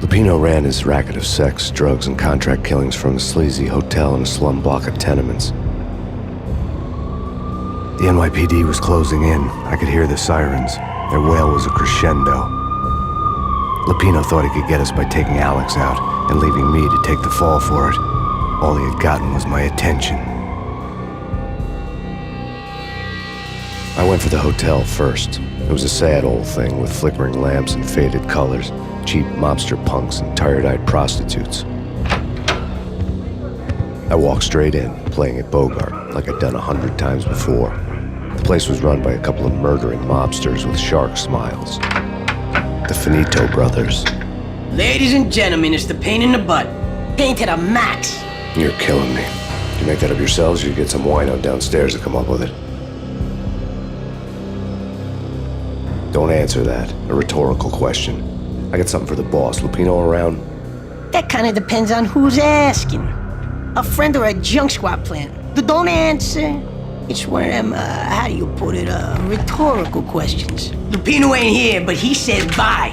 Lupino ran his racket of sex, drugs, and contract killings from a sleazy hotel in a slum block of tenements. The NYPD was closing in. I could hear the sirens. Their wail was a crescendo. Lupino thought he could get us by taking Alex out and leaving me to take the fall for it. All he had gotten was my attention. I went for the hotel first. It was a sad old thing with flickering lamps and faded colors, cheap mobster punks and tired-eyed prostitutes. I walked straight in, playing at Bogart, like I'd done 100 times before. The place was run by a couple of murdering mobsters with shark smiles. The Finito brothers. Ladies and gentlemen, it's the Payne in the butt. Payne to the max. You're killing me. Did you make that up yourselves, or you get some wino downstairs to come up with it? Don't answer that. A rhetorical question. I got something for the boss. Lupino around? That kind of depends on who's asking. A friend or a junk squad plant. Don't answer. It's one of them, how do you put it, rhetorical questions. Lupino ain't here, but he said bye.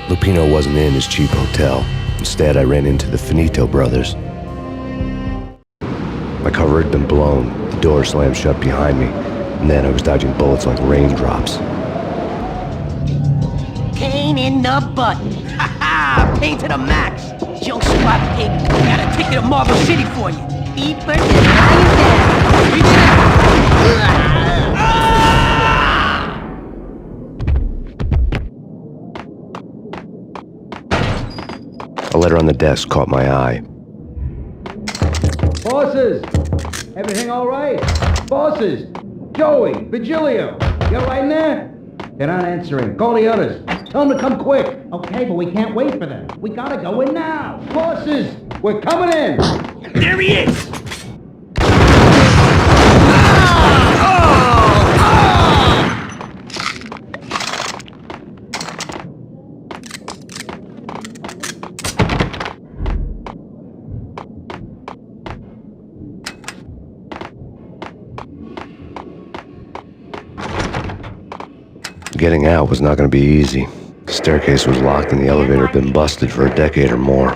Lupino wasn't in his cheap hotel. Instead, I ran into the Finito brothers. My cover had been blown. The door slammed shut behind me. And then I was dodging bullets like raindrops. Payne in the butt. Ha ha! Payne to the max. Junk squad pig. Got a ticket to Marble City for you. Beepers and lying down. Reach out. A letter on the desk caught my eye. Bosses! Everything all right? Bosses! Joey! Vigilio! You all right in there? They're not answering. Call the others. Tell them to come quick. Okay, but we can't wait for them. We gotta go in now. Bosses! We're coming in! There he is! Getting out was not going to be easy. The staircase was locked and the elevator had been busted for a decade or more.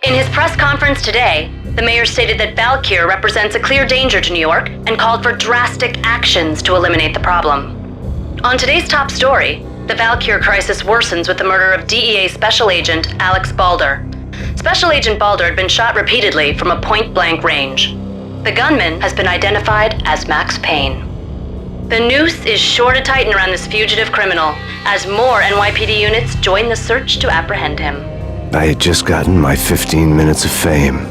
In his press conference today, the mayor stated that Valkyr represents a clear danger to New York and called for drastic actions to eliminate the problem. On today's top story, the Valkyr crisis worsens with the murder of DEA Special Agent Alex Balder. Special Agent Balder had been shot repeatedly from a point-blank range. The gunman has been identified as Max Payne. The noose is sure to tighten around this fugitive criminal as more NYPD units join the search to apprehend him. I had just gotten my 15 minutes of fame.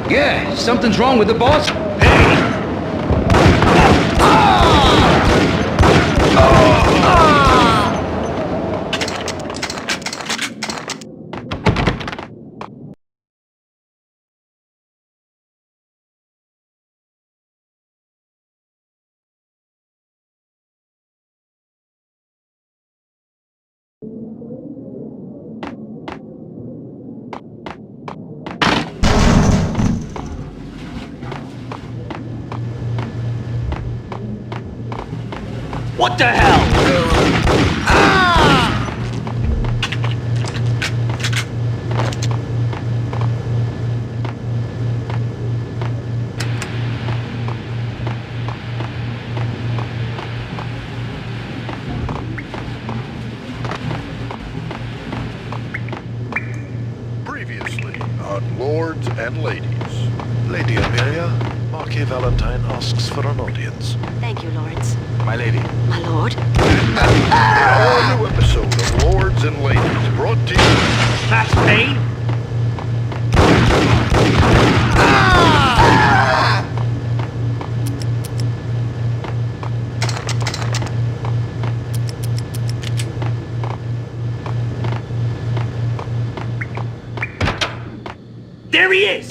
Yeah, something's wrong with the boss. What the hell? Previously on Lords and Ladies. Lady Amelia, Marquis Valentine asks for an audience. Thank you, Lords. My lady. My lord. An all-new episode of Lords and Ladies brought to you... That's Payne? There he is!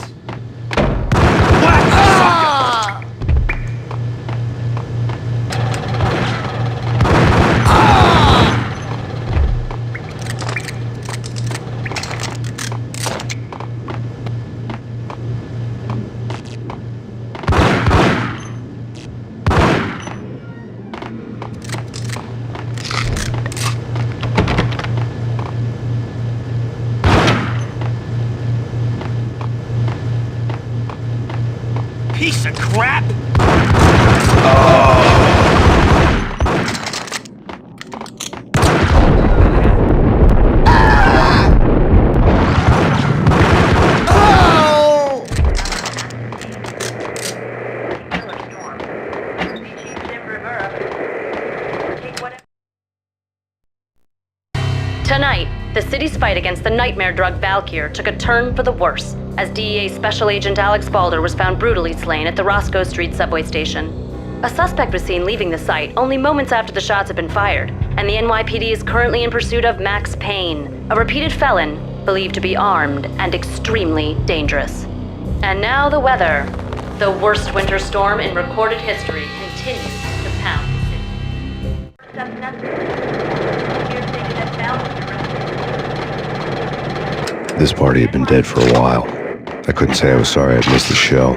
What? Sucker! Piece of crap! Tonight, the city's fight against the nightmare drug Valkyr took a turn for the worse, as DEA Special Agent Alex Balder was found brutally slain at the Roscoe Street subway station. A suspect was seen leaving the site only moments after the shots had been fired, and the NYPD is currently in pursuit of Max Payne, a repeated felon believed to be armed and extremely dangerous. And now the weather. The worst winter storm in recorded history continues to pound the city. This party had been dead for a while. I couldn't say I was sorry I'd missed the show.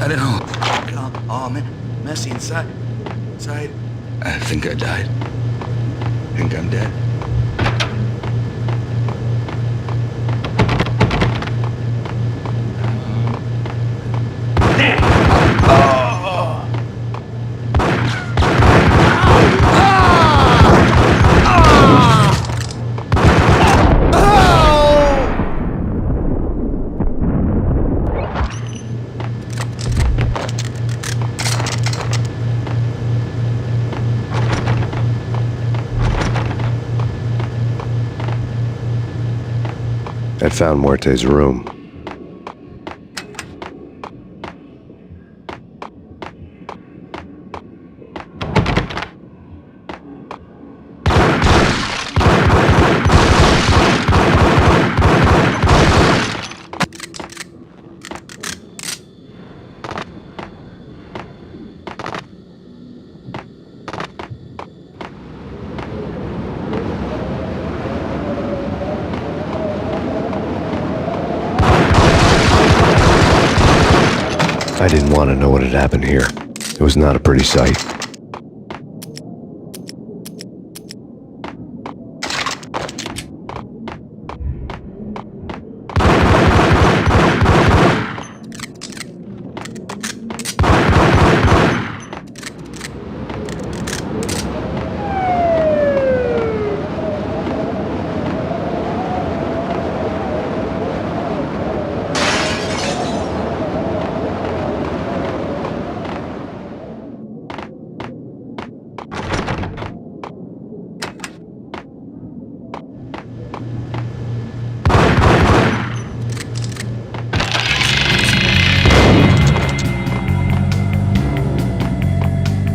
I don't know. Oh, man. Messy inside. I think I died. Think I'm dead. I'd found Muerte's room. I didn't want to know what had happened here. It was not a pretty sight.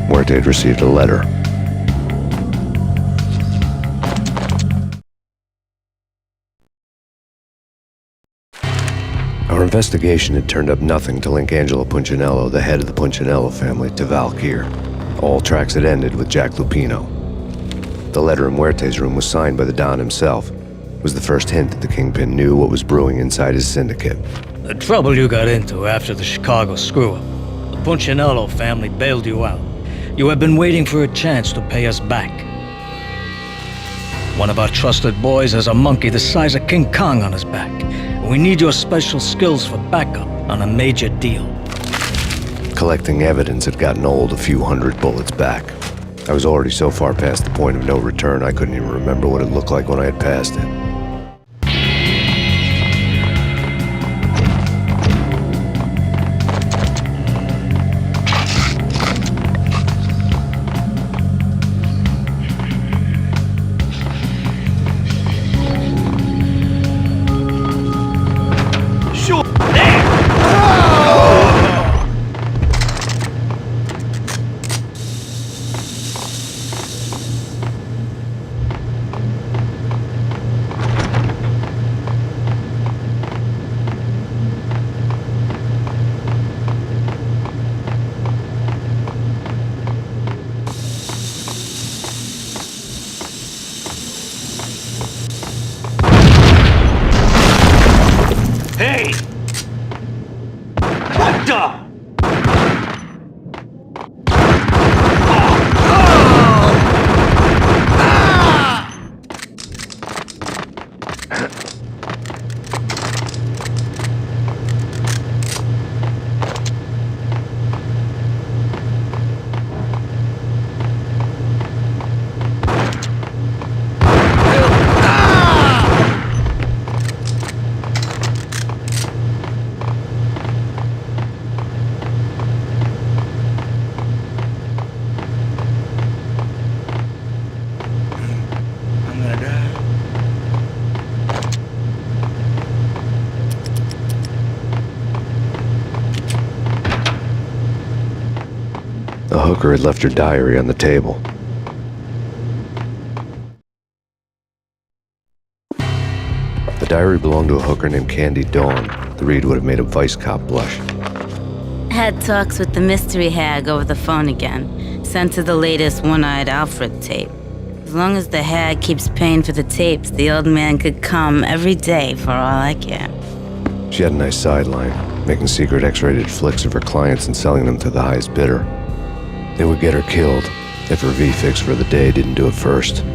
Muerte had received a letter. Our investigation had turned up nothing to link Angelo Punchinello, the head of the Punchinello family, to Valkyr. All tracks had ended with Jack Lupino. The letter in Muerte's room was signed by the Don himself. It was the first hint that the Kingpin knew what was brewing inside his syndicate. The trouble you got into after the Chicago screw-up. The Punchinello family bailed you out. You have been waiting for a chance to pay us back. One of our trusted boys has a monkey the size of King Kong on his back. We need your special skills for backup on a major deal. Collecting evidence had gotten old a few hundred bullets back. I was already so far past the point of no return I couldn't even remember what it looked like when I had passed it. Hey! What the? I'm gonna die. The hooker had left her diary on the table. The diary belonged to a hooker named Candy Dawn. The read would have made a vice cop blush. Had talks with the mystery hag over the phone again. Sent to the latest One-Eyed Alfred tape. As long as the hag keeps paying for the tapes, the old man could come every day for all I care. She had a nice sideline, making secret X-rated flicks of her clients and selling them to the highest bidder. They would get her killed if her V-fix for the day didn't do it first.